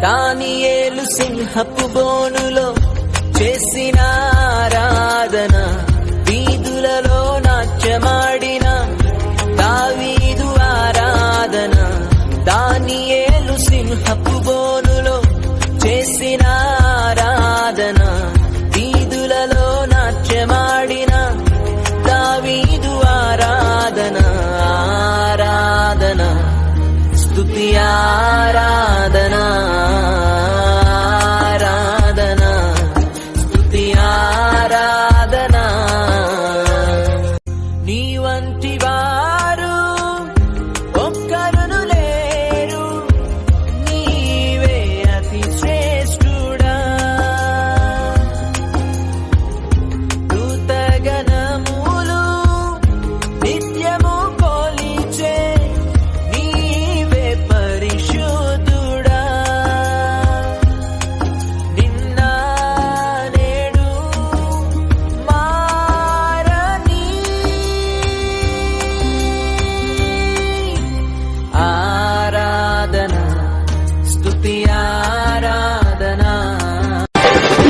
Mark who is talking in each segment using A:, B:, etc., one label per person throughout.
A: దానియేలు సింహపు బోనులో చేసిన ఆరాధన, వీధులలో నాట్యమాడిన దావీదు ఆరాధన. దానియేలు సింహపు బోనులో చేసిన ఆరాధన, వీధులలో నాట్యమాడిన దావీదు ఆరాధన. ఆరాధన స్తుతి ఆరాధన, ఆరాధన స్తుతి ఆరాధన. నీ వంటి వారు ఒక్కరును లేరు, నీవే అతి శ్రేష్ఠుడా. దూతగణములు నిత్యము కొలిచే నీవే పరిశుద్ధుడా. నిన్న నేడు మారని ఆరాధన స్తుతి ఆరాధన.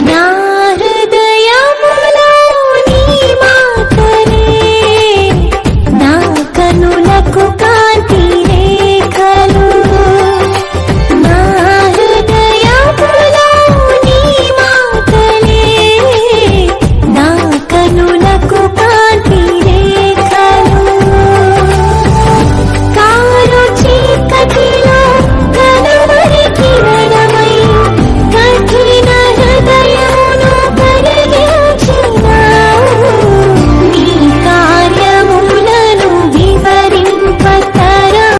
B: నా హృదయములో నీ మాటలే, నా కనులకు కాంతి రేఖలు. నా హృదయములో నీ మాటలే, నా కనులకు కాంతి రేఖలు. కారు చీకటిలో కనుమరి కిరణమై కఠిన హృదయమును కరిగించినావు. నీ కార్యములను వివరింపతరం.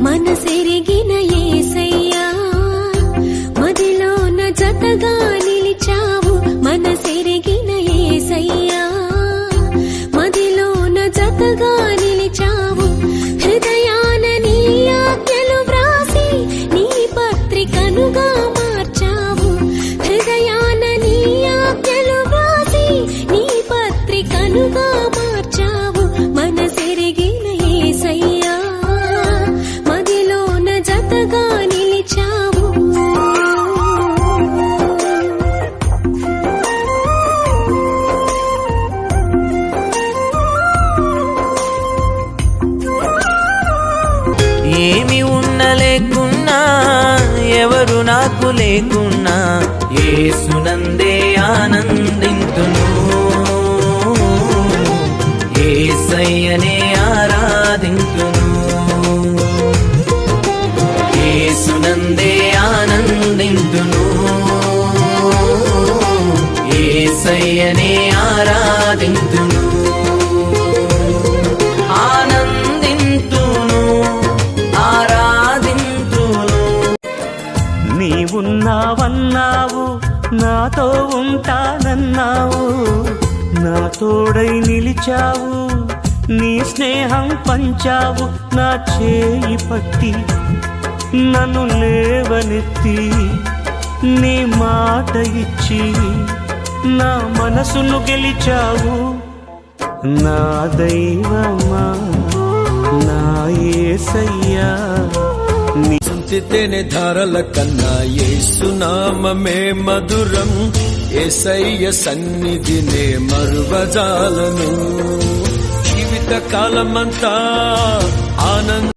B: మనసెరిగిన యేసయ్యా, మదిలోన జతగా నిలిచావు. మనసెరిగిన యేసయ్యా, మదిలోన జతగా నిలిచావు. హృదయాన నీ ఆజ్ఞలు వ్రాసి నీ పత్రికనుగా మార్చావు. హృదయాన నీ ఆజ్ఞలు వ్రాసి నీ పత్రికనుగా మార్చావు. మనసెరిగిన యేసయ్యా, మదిలోన జతగా నిలిచావు.
A: ఏమి ఉన్న లేకున్నా, ఎవరు నాకు లేకున్నా, యేసునందే ఆనందింతును. యేసయ్యనే ఆరాధింతును. యేసునందే ఆనందింతును. యేసయ్యనే ఆరాధింతును. ఆనందింతును, ఆరాధింతును.
C: నీవున్నావన్నావు, నాతో ఉంటానన్నావు, నా తోడై నిలిచావు. నీ స్నేహం పంచావు, నా చేయి పట్టి నన్ను లేవనెత్తి. నీ మాట ఇచ్చి నా మనసును గెలిచావు. నా దైవమా, నా యేసయ్యా,
D: తేనె ధారల కన్నా యేసునామమే మధురం. యేసయ్య సన్నిధినే మరువజాలను. జీవిత కాలమంతా ఆనంద